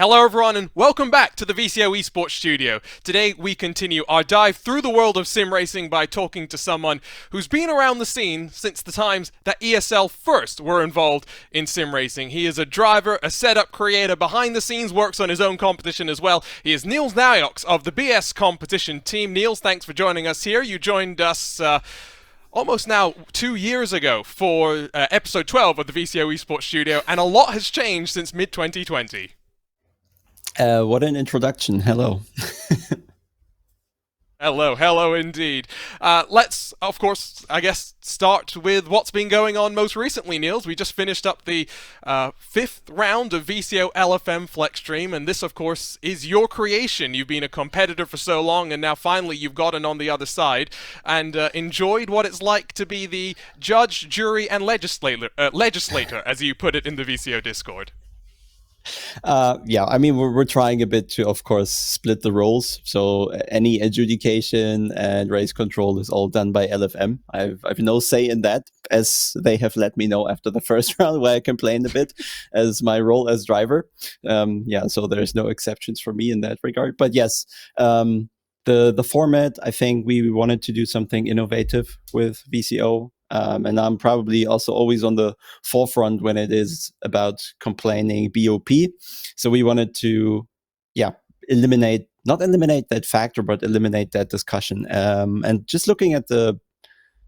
Hello everyone and welcome back to the VCO Esports studio. Today we continue our dive through the world of sim racing by talking to someone who's been around the scene since the times that ESL first were involved in sim racing. He is a driver, a setup creator, behind the scenes works on his own competition as well. He is Nils Naujoks of the BS competition team. Nils, thanks for joining us here. You joined us almost now 2 years ago for episode 12 of the VCO Esports studio, and a lot has changed since mid-2020. What an introduction. Hello. Hello indeed. Let's, of course, I guess, start with what's been going on most recently, Nils. We just finished up the 5th round of VCO LFM Flex Stream, and this, of course, is your creation. You've been a competitor for so long, and now finally you've gotten on the other side and enjoyed what it's like to be the judge, jury, and legislator, as you put it in the VCO Discord. Yeah, I mean, we're trying a bit to, of course, split the roles. So any adjudication and race control is all done by LFM. I've no say in that, as they have let me know after the first round where I complained a bit as my role as driver. Yeah, so there's no exceptions for me in that regard. But yes, the format, I think we wanted to do something innovative with VCO. And I'm probably also always on the forefront when it is about complaining BOP. So we wanted to, not eliminate that factor, but eliminate that discussion. And just looking at the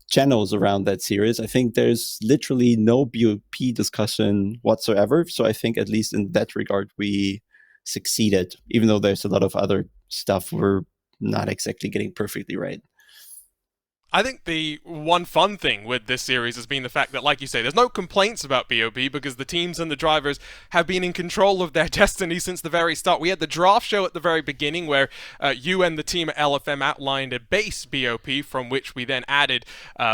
channels around that series, I think there's literally no BOP discussion whatsoever. So I think at least in that regard, we succeeded, even though there's a lot of other stuff we're not exactly getting perfectly right. I think the one fun thing with this series has been the fact that, like you say, there's no complaints about BOP because the teams and the drivers have been in control of their destiny since the very start. We had the draft show at the very beginning where you and the team at LFM outlined a base BOP from which we then added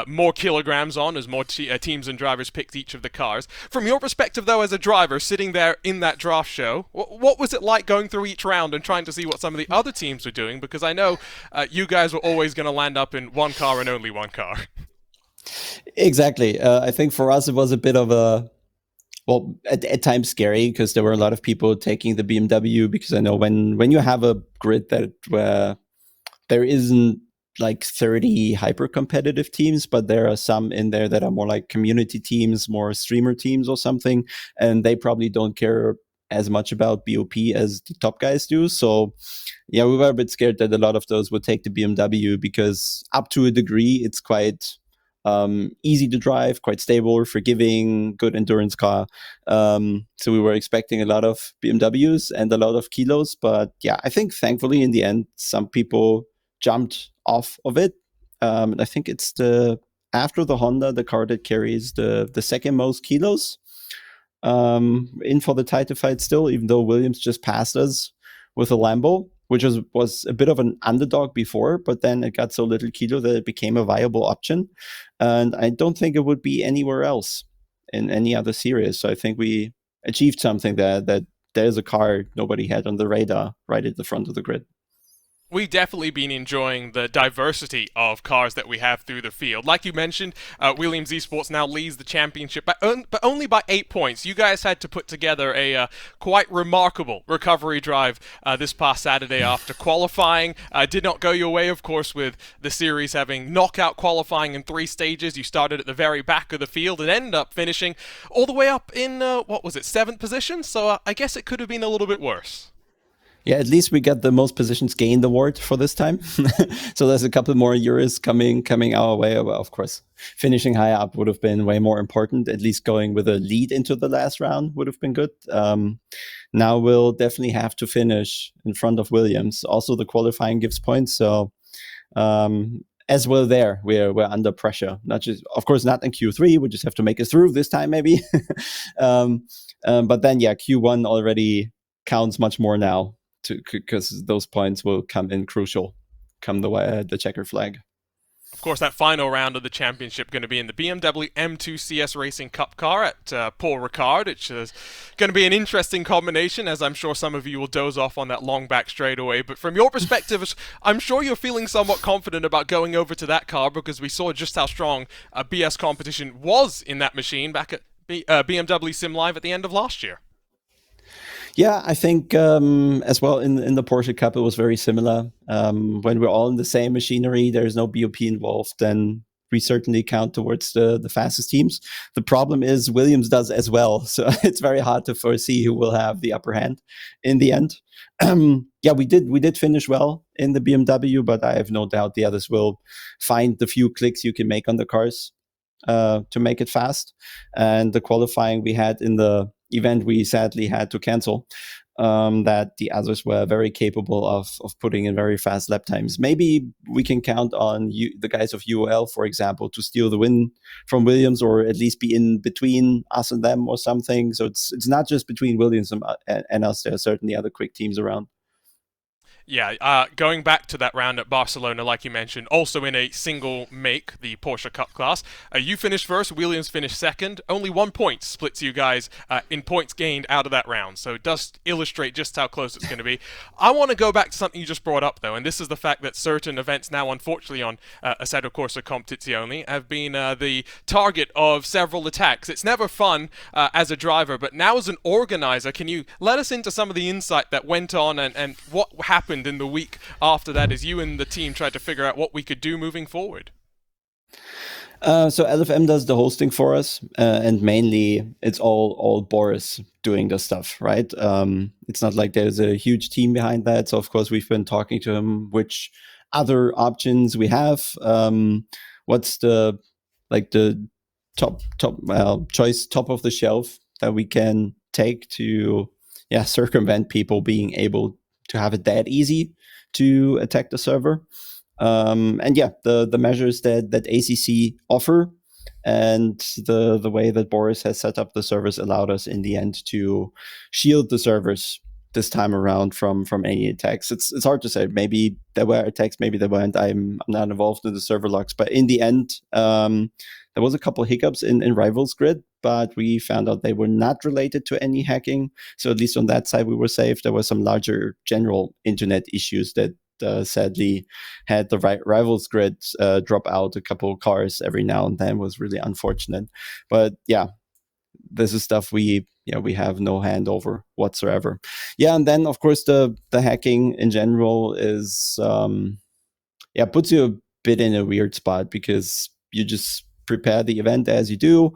more kilograms on as more teams and drivers picked each of the cars. From your perspective, though, as a driver sitting there in that draft show, what was it like going through each round and trying to see what some of the other teams were doing? Because I know you guys were always going to land up in one car and only one car. Exactly. I think for us it was a bit of a, well, at times scary because there were a lot of people taking the BMW, because I know when you have a grid that where there isn't like 30 hyper competitive teams, but there are some in there that are more like community teams, more streamer teams or something, and they probably don't care as much about BOP as the top guys do. So yeah, we were a bit scared that a lot of those would take the BMW because up to a degree, it's quite easy to drive, quite stable, forgiving, good endurance car. So we were expecting a lot of BMWs and a lot of kilos. But yeah, I think thankfully in the end, some people jumped off of it. And I think it's after the Honda, the car that carries the second most kilos. In for the title fight still, even though Williams just passed us with a Lambo, which was a bit of an underdog before, but then it got so little kilo that it became a viable option. And I don't think it would be anywhere else in any other series. So I think we achieved something that there's a car nobody had on the radar right at the front of the grid. We've definitely been enjoying the diversity of cars that we have through the field. Like you mentioned, Williams Esports now leads the championship, but only by 8 points. You guys had to put together a quite remarkable recovery drive this past Saturday after qualifying. Did not go your way, of course, with the series having knockout qualifying in 3 stages. You started at the very back of the field and ended up finishing all the way up in, 7th position? So I guess it could have been a little bit worse. Yeah, at least we got the most positions gained award for this time. So there's a couple more euros coming our way. Of course, finishing high up would have been way more important. At least going with a lead into the last round would have been good. Now we'll definitely have to finish in front of Williams. Also, the qualifying gives points. So as well there, we're under pressure. Not just, of course, not in Q3. We just have to make it through this time, maybe. But then, yeah, Q1 already counts much more now, because those points will come in crucial come the checker flag. Of course, that final round of the championship going to be in the BMW M2 CS Racing Cup car at Paul Ricard, which is going to be an interesting combination, as I'm sure some of you will doze off on that long back straightaway. But from your perspective, I'm sure you're feeling somewhat confident about going over to that car, because we saw just how strong BS competition was in that machine back at BMW Sim Live at the end of last year. Yeah, I think as well in the Porsche Cup it was very similar. When we're all in the same machinery, there's no BOP involved, then we certainly count towards the fastest teams. The problem is Williams does as well, so it's very hard to foresee who will have the upper hand in the end. Yeah, we did finish well in the BMW, but I have no doubt the others will find the few clicks you can make on the cars to make it fast. And the qualifying we had in the event, we sadly had to cancel. That the others were very capable of putting in very fast lap times. Maybe we can count on the guys of UOL, for example, to steal the win from Williams, or at least be in between us and them or something. So it's not just between Williams and us. There are certainly other quick teams around. Yeah, going back to that round at Barcelona, like you mentioned, also in a single make, the Porsche Cup class, you finished first, Williams finished second. Only 1 point splits you guys in points gained out of that round, so it does illustrate just how close it's going to be. I want to go back to something you just brought up, though, and this is the fact that certain events now, unfortunately, on Assetto Corsa Competizione, have been the target of several attacks. It's never fun as a driver, but now as an organizer, can you let us into some of the insight that went on and what happened in the week after that as you and the team tried to figure out what we could do moving forward? So LFM does the hosting for us, and mainly it's all Boris doing the stuff, right? It's not like there's a huge team behind that. So of course we've been talking to him which other options we have. What's the the top choice, top of the shelf that we can take to circumvent people being able to have it that easy to attack the server. And yeah, the measures that ACC offer and the way that Boris has set up the servers allowed us in the end to shield the servers this time around from any attacks. It's hard to say. Maybe there were attacks, maybe there weren't. I'm not involved in the server logs, but in the end, there was a couple of hiccups in Rivals Grid, but we found out they were not related to any hacking. So at least on that side, we were safe. There were some larger general internet issues that sadly had the Rivals Grid drop out a couple of cars every now and then. Was really unfortunate. But yeah, this is stuff we have no hand over whatsoever. Yeah, and then of course the hacking in general is puts you a bit in a weird spot because you just prepare the event as you do,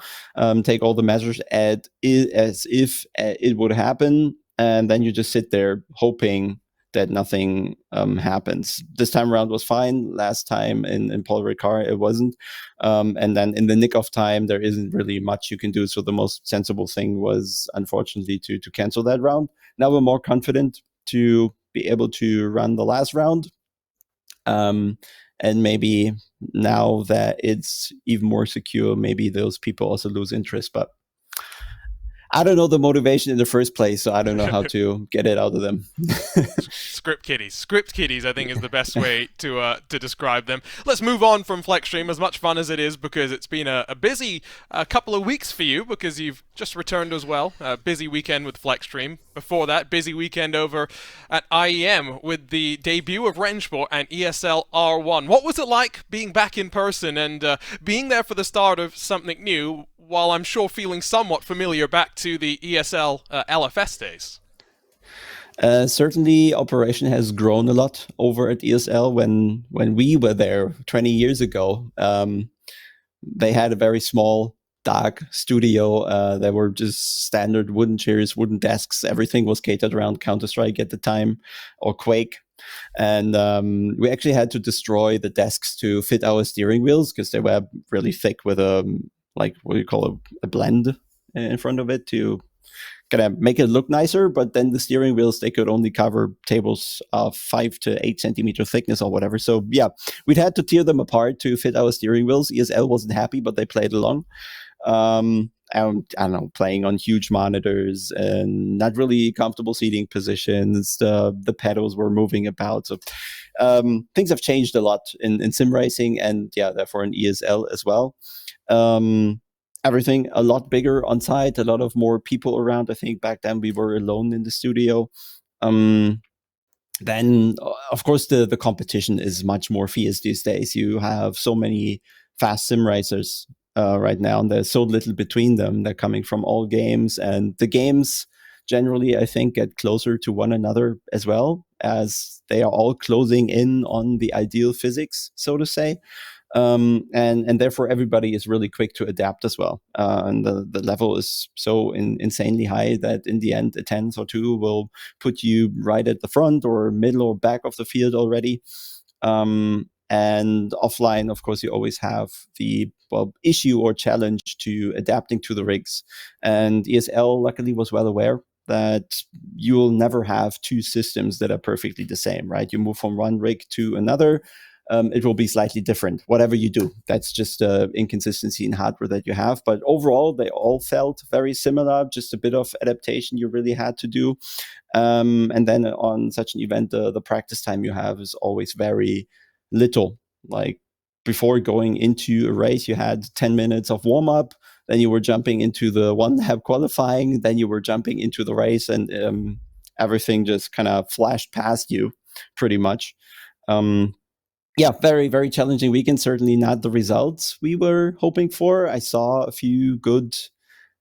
take all the measures as if it would happen, and then you just sit there hoping that nothing happens. This time around was fine. Last time in Paul Ricard, it wasn't. And then in the nick of time, there isn't really much you can do. So the most sensible thing was, unfortunately, to cancel that round. Now we're more confident to be able to run the last round. And maybe now that it's even more secure, maybe those people also lose interest. But I don't know the motivation in the first place, so I don't know how to get it out of them. Script kiddies, I think, is the best way to describe them. Let's move on from Flexstream, as much fun as it is, because it's been a busy couple of weeks for you, because you've just returned as well. A busy weekend with Flexstream. Before that, busy weekend over at IEM with the debut of Rennsport and ESL R1. What was it like being back in person and being there for the start of something new, while I'm sure feeling somewhat familiar back to the ESL LFS days? Certainly, operation has grown a lot over at ESL. When we were there 20 years ago, they had a very small, dark studio. There were just standard wooden chairs, wooden desks. Everything was catered around Counter-Strike at the time, or Quake. And we actually had to destroy the desks to fit our steering wheels because they were really thick with what do you call a blend in front of it to kind of make it look nicer. But then the steering wheels, they could only cover tables of 5 to 8 centimeter thickness or whatever. So yeah, we'd had to tear them apart to fit our steering wheels. ESL wasn't happy, but they played along. And I don't know, playing on huge monitors and not really comfortable seating positions. The pedals were moving about. So things have changed a lot in sim racing, and yeah, therefore in ESL as well. Everything a lot bigger on site, a lot of more people around. I think back then we were alone in the studio. Then of course the competition is much more fierce these days. You have so many fast sim racers right now, and there's so little between them. They're coming from all games, and the games generally, I think, get closer to one another as well, as they are all closing in on the ideal physics, so to say. And therefore everybody is really quick to adapt as well. And the level is so insanely high that in the end, a 10 or 2 will put you right at the front or middle or back of the field already. And offline, of course, you always have the issue or challenge to adapting to the rigs. And ESL luckily was well aware that you'll never have two systems that are perfectly the same, right? You move from one rig to another, it will be slightly different, whatever you do. That's just inconsistency in hardware that you have. But overall, they all felt very similar, just a bit of adaptation you really had to do. And then on such an event, the practice time you have is always very little. Like before going into a race, you had 10 minutes of warm up, then you were jumping into the one lap qualifying, then you were jumping into the race, and everything just kind of flashed past you pretty much. Yeah, very, very challenging weekend. Certainly not the results we were hoping for. I saw a few good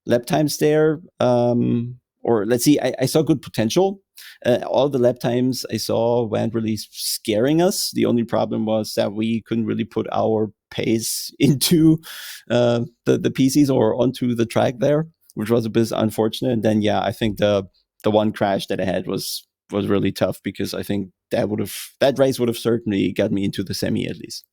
lap times there. Or let's see, I saw good potential. All the lap times I saw weren't really scaring us. The only problem was that we couldn't really put our pace into the PCs or onto the track there, which was a bit unfortunate. And then, yeah, I think the one crash that I had was really tough, because I think that race would have certainly got me into the semi at least.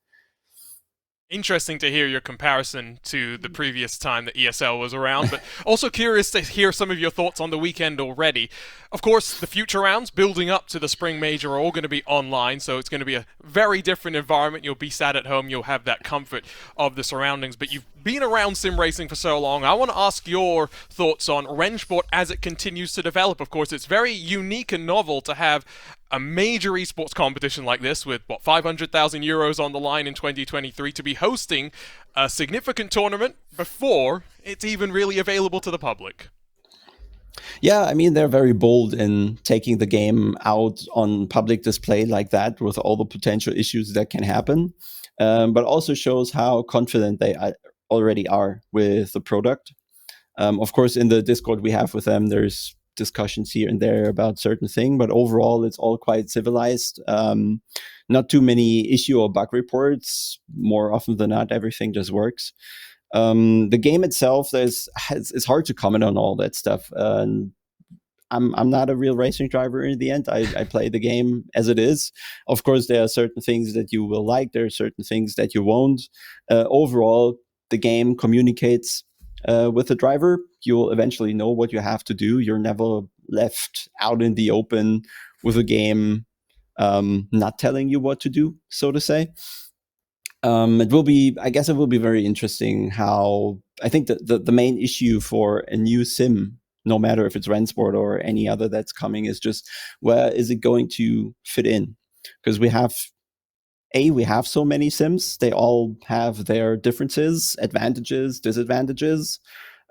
Interesting to hear your comparison to the previous time that ESL was around, but also curious to hear some of your thoughts on the weekend already. Of course, the future rounds building up to the spring major are all going to be online, so it's going to be a very different environment. You'll be sat at home, you'll have that comfort of the surroundings, but you've been around sim racing for so long. I want to ask your thoughts on Rennsport as it continues to develop. Of course, it's very unique and novel to have a major esports competition like this with, 500,000 euros on the line in 2023 to be hosting a significant tournament before it's even really available to the public. Yeah, I mean, they're very bold in taking the game out on public display like that, with all the potential issues that can happen, but also shows how confident they already are with the product. Of course, in the Discord we have with them, there's discussions here and there about certain things, but overall it's all quite civilized. Not too many issue or bug reports. More often than not, everything just works. The game itself, it's hard to comment on all that stuff. I'm not a real racing driver in the end. I play the game as it is. Of course, there are certain things that you will like. There are certain things that you won't. Overall, the game communicates with the driver. You'll eventually know what you have to do. You're never left out in the open with a game not telling you what to do, so to say. I guess it will be very interesting how, I think that the main issue for a new sim, no matter if it's Rennsport or any other that's coming, is just where is it going to fit in? Because we have so many sims. They all have their differences, advantages, disadvantages.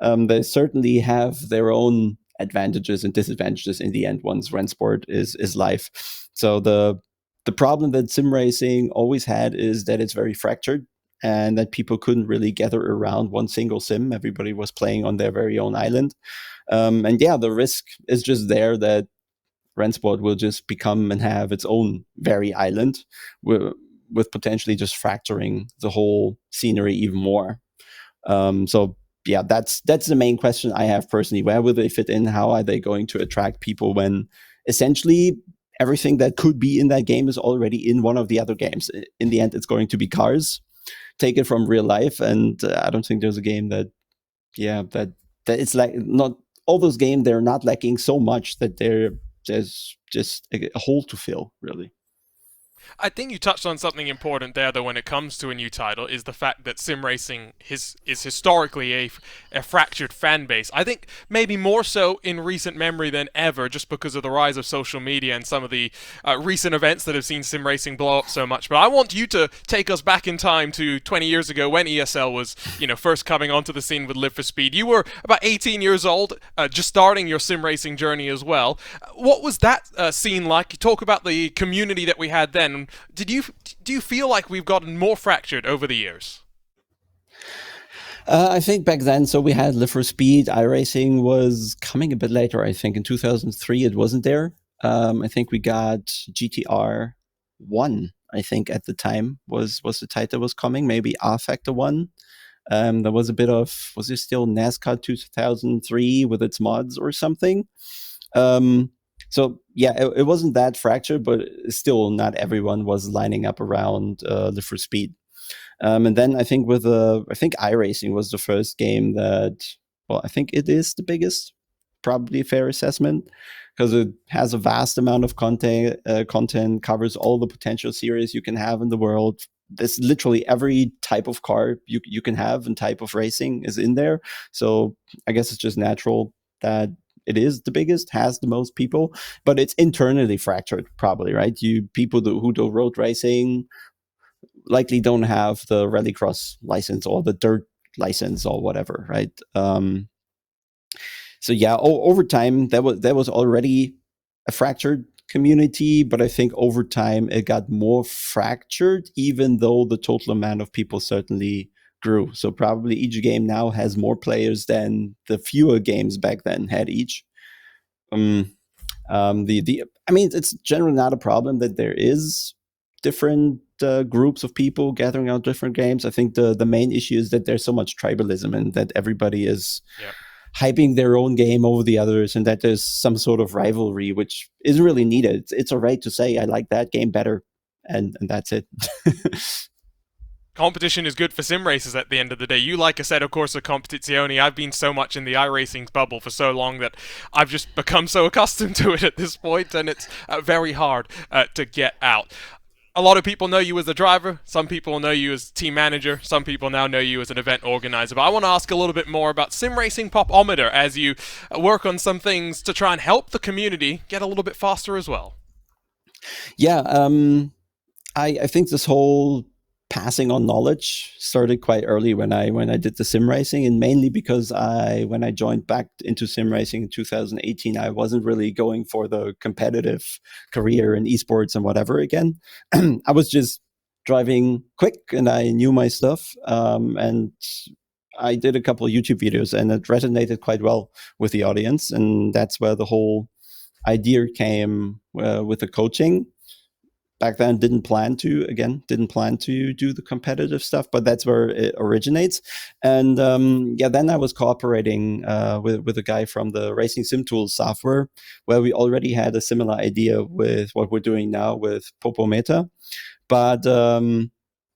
They certainly have their own advantages and disadvantages in the end once Rennsport is live. So the problem that sim racing always had is that it's very fractured, and that people couldn't really gather around one single sim. Everybody was playing on their very own island. And yeah, the risk is just there that Rennsport will just become and have its own very island, with potentially just fracturing the whole scenery even more. So yeah, that's the main question I have personally. Where will they fit in? How are they going to attract people when essentially everything that could be in that game is already in one of the other games? In the end, it's going to be cars. Take it from real life, and I don't think there's a game that it's like, not all those games, they're not lacking so much that there's just a hole to fill, really. I think you touched on something important there, though, when it comes to a new title, is the fact that sim racing is historically a fractured fan base. I think maybe more so in recent memory than ever, just because of the rise of social media and some of the recent events that have seen sim racing blow up so much. But I want you to take us back in time to 20 years ago when ESL was, first coming onto the scene with Live for Speed. You were about 18 years old, just starting your sim racing journey as well. What was that scene like? You talk about the community that we had then. Do you feel like we've gotten more fractured over the years? I think back then, so we had Live for Speed. iRacing was coming a bit later. I think in 2003 it wasn't there. I think we got GTR One. I think at the time was the title was coming. Maybe R Factor One. There was a bit of, was it still NASCAR 2003 with its mods or something? Um, so yeah, it wasn't that fractured, but still not everyone was lining up around Live for Speed. And then I think I think iRacing was the first game that, well, I think it is the biggest, probably a fair assessment, because it has a vast amount of content, covers all the potential series you can have in the world. There's literally every type of car you can have and type of racing is in there. So I guess it's just natural that it is the biggest, has the most people, but it's internally fractured, probably, right? You people who do road racing likely don't have the rallycross license or the dirt license or whatever, right? So yeah, over time that was already a fractured community, but I think over time it got more fractured, even though the total amount of people certainly grew. So probably each game now has more players than the fewer games back then had each. Um, the I mean, it's generally not a problem that there is different groups of people gathering out different games. I think the main issue is that there's so much tribalism and that everybody is Yeah. hyping their own game over the others, and that there's some sort of rivalry which isn't really needed. It's all right to say I like that game better, and that's it. Competition is good for sim racers at the end of the day. You like a set of corsa competizione. I've been so much in the iRacing bubble for so long that I've just become so accustomed to it at this point, and it's very hard to get out. A lot of people know you as a driver. Some people know you as team manager. Some people now know you as an event organizer. But I want to ask a little bit more about sim racing popometer as you work on some things to try and help the community get a little bit faster as well. Yeah, I think this whole passing on knowledge started quite early when I did the sim racing, and mainly because when I joined back into sim racing in 2018, I wasn't really going for the competitive career in esports and whatever again. I was just driving quick and I knew my stuff, and I did a couple of YouTube videos and it resonated quite well with the audience, and that's where the whole idea came with the coaching. Back then didn't plan to do the competitive stuff, but that's where it originates. And yeah, then I was cooperating with a guy from the Racing Sim Tools software, where we already had a similar idea with what we're doing now with Popometer. But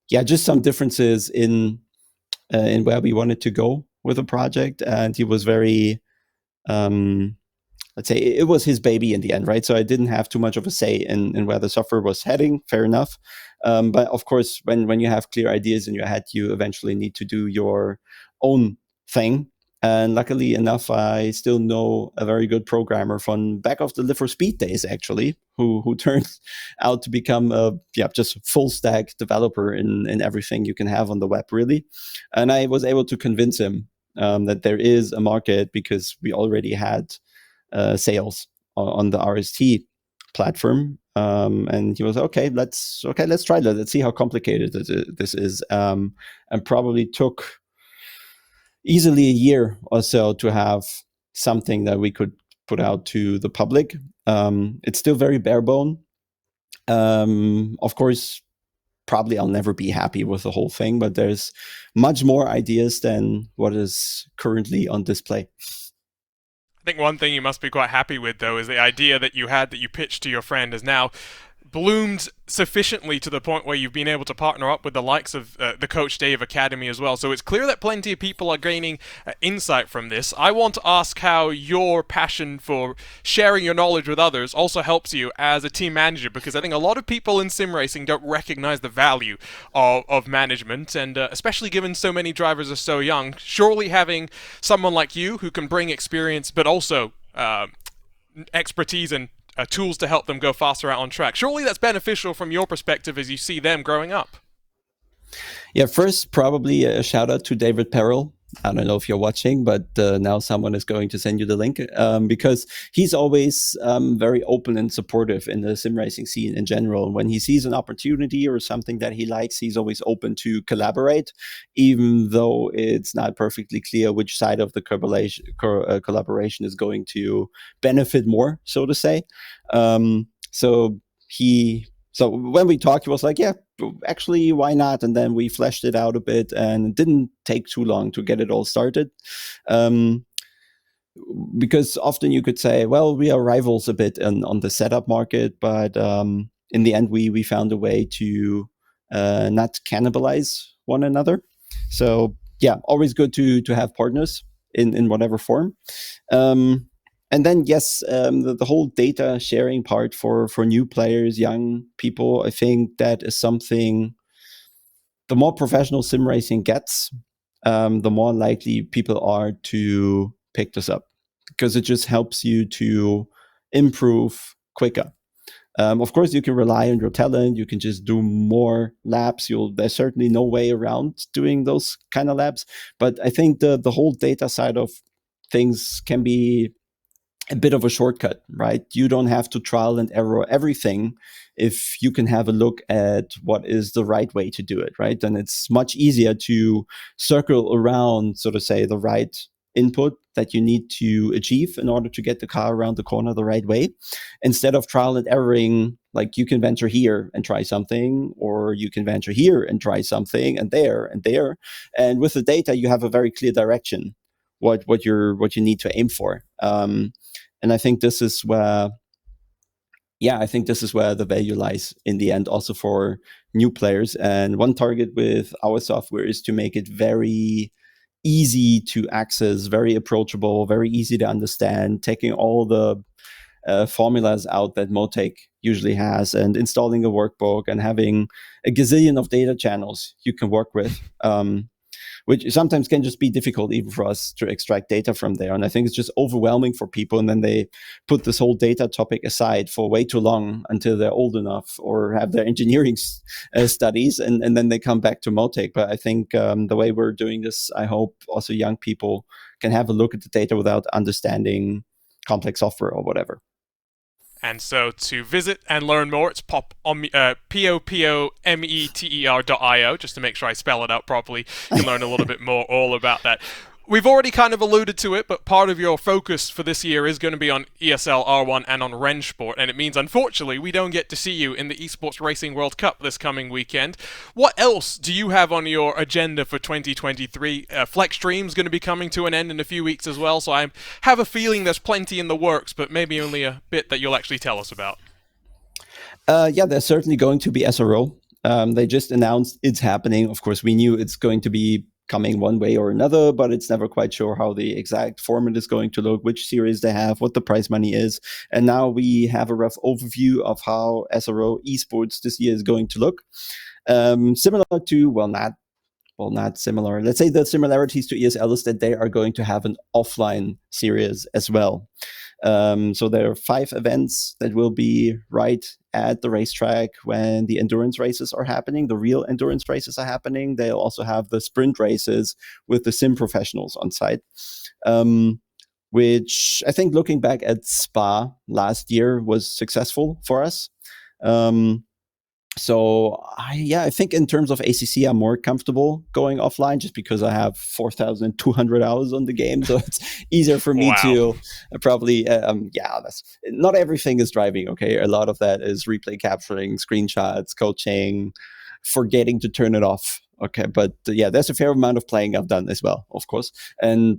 yeah, just some differences in where we wanted to go with the project. And he was very let's say it was his baby in the end, right? So I didn't have too much of a say in where the software was heading. Fair enough. But of course, when you have clear ideas in your head, you eventually need to do your own thing. And luckily enough, I still know a very good programmer from back of the Live for Speed days, actually, who turned out to become a just full stack developer in everything you can have on the web, really. And I was able to convince him that there is a market because we already had sales on the RST platform. And he was let's try that. Let's see how complicated this is. And probably took easily a year or so to have something that we could put out to the public. It's still very bare bone. Of course, probably I'll never be happy with the whole thing, but there's much more ideas than what is currently on display. I think one thing you must be quite happy with, though, is the idea that you had that you pitched to your friend has now bloomed sufficiently to the point where you've been able to partner up with the likes of the Coach Dave Academy as well. So it's clear that plenty of people are gaining insight from this. I want to ask how your passion for sharing your knowledge with others also helps you as a team manager, because I think a lot of people in sim racing don't recognize the value of management, and especially given so many drivers are so young, surely having someone like you who can bring experience but also expertise and tools to help them go faster out on track. Surely that's beneficial from your perspective as you see them growing up. Yeah, first, probably a shout out to David Perrell. I don't know if you're watching, but now someone is going to send you the link, because he's always very open and supportive in the sim racing scene in general. When he sees an opportunity or something that he likes, he's always open to collaborate, even though it's not perfectly clear which side of the collaboration is going to benefit more, so to say. So he so when we talked, he was like, "Yeah, actually, why not?" And then we fleshed it out a bit, and it didn't take too long to get it all started. Um, because often you could say, well, we are rivals a bit on the setup market, but in the end, we found a way to not cannibalize one another. So yeah, always good to have partners in whatever form. Um, and then yes, the whole data sharing part for new players, young people, I think that is something. The more professional sim racing gets, the more likely people are to pick this up, because it just helps you to improve quicker. Of course, you can rely on your talent. You can just do more laps. There's certainly no way around doing those kind of laps. But I think the whole data side of things can be a bit of a shortcut, right? You don't have to trial and error everything if you can have a look at what is the right way to do it, right? Then it's much easier to circle around, so to say, the right input that you need to achieve in order to get the car around the corner the right way, instead of trial and erroring. Like, you can venture here and try something, or you can venture here and try something, and there and there. And with the data, you have a very clear direction what you need to aim for. And I think this is where, yeah, I think this is where the value lies in the end, also for new players. And one target with our software is to make it very easy to access, very approachable, very easy to understand, taking all the formulas out that Motec usually has, and installing a workbook and having a gazillion of data channels you can work with. Which sometimes can just be difficult even for us to extract data from there. And I think it's just overwhelming for people. And then they put this whole data topic aside for way too long until they're old enough or have their engineering studies, and then they come back to Motec. But I think the way we're doing this, I hope also young people can have a look at the data without understanding complex software or whatever. And so to visit and learn more, it's popometer.io, just to make sure I spell it out properly. You can learn a little bit more all about that. We've already kind of alluded to it, but part of your focus for this year is going to be on ESL R1 and on Rennsport, and it means, unfortunately, we don't get to see you in the Esports Racing World Cup this coming weekend. What else do you have on your agenda for 2023? Flex Stream's going to be coming to an end in a few weeks as well, so I have a feeling there's plenty in the works, but maybe only a bit that you'll actually tell us about. Yeah, there's certainly going to be SRO. They just announced it's happening. Of course, we knew it's going to be coming one way or another, but it's never quite sure how the exact format is going to look, which series they have, what the prize money is. And now we have a rough overview of how SRO Esports this year is going to look. Similar to, not similar. Let's say the similarities to ESL is that they are going to have an offline series as well. So there are 5 events that will be right at the racetrack when the endurance races are happening. The real endurance races are happening. They'll also have the sprint races with the sim professionals on site. Which I think, looking back at Spa last year, was successful for us. So I think in terms of ACC, I'm more comfortable going offline, just because I have 4,200 hours on the game. So it's easier for me Wow. to probably, that's not everything is driving. Okay. A lot of that is replay capturing, screenshots, coaching, forgetting to turn it off. Okay. But yeah, there's a fair amount of playing I've done as well, of course. And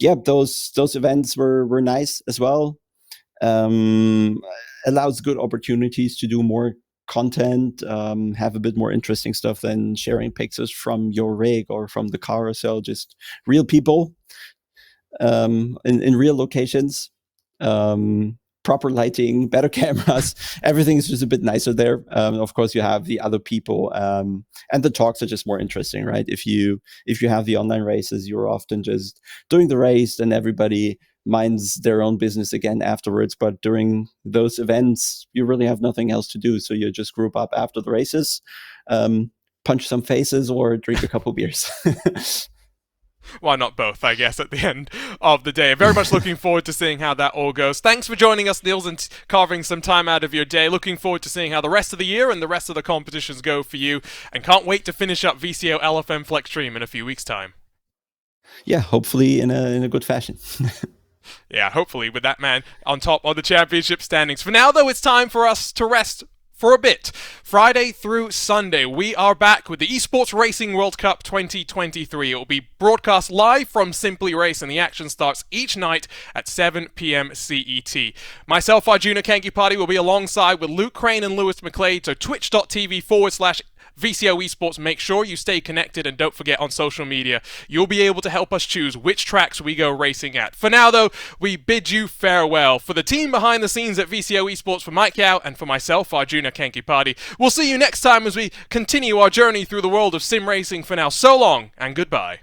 those events were nice as well. um, Allows good opportunities to do more content, have a bit more interesting stuff than sharing pictures from your rig or from the car or so. Just real people in real locations. Proper lighting, better cameras, everything is just a bit nicer there. Of course, you have the other people, and the talks are just more interesting, right? If you have the online races, you're often just doing the race, and everybody minds their own business again afterwards. But during those events, you really have nothing else to do, so you just group up after the races, punch some faces, or drink a couple beers. Why not both, I guess, at the end of the day. Very much looking forward to seeing how that all goes. Thanks for joining us, Nils, and carving some time out of your day. Looking forward to seeing how the rest of the year and the rest of the competitions go for you, and can't wait to finish up VCO LFM Flex Stream in a few weeks' time. Yeah, hopefully in a good fashion. Yeah, hopefully with that man on top of the championship standings. For now, though, it's time for us to rest for a bit. Friday through Sunday, we are back with the Esports Racing World Cup 2023. It will be broadcast live from Simply Race, and the action starts each night at 7 p.m. CET. Myself, Arjuna Kankipati, will be alongside with Luke Crane and Lewis McLeod, so twitch.tv/VCO Esports. Make sure you stay connected, and don't forget, on social media, you'll be able to help us choose which tracks we go racing at. For now, though, we bid you farewell. For the team behind the scenes at VCO Esports, for Mike Yao and for myself, Arjuna Kankipati, we'll see you next time as we continue our journey through the world of sim racing. For now, so long and goodbye.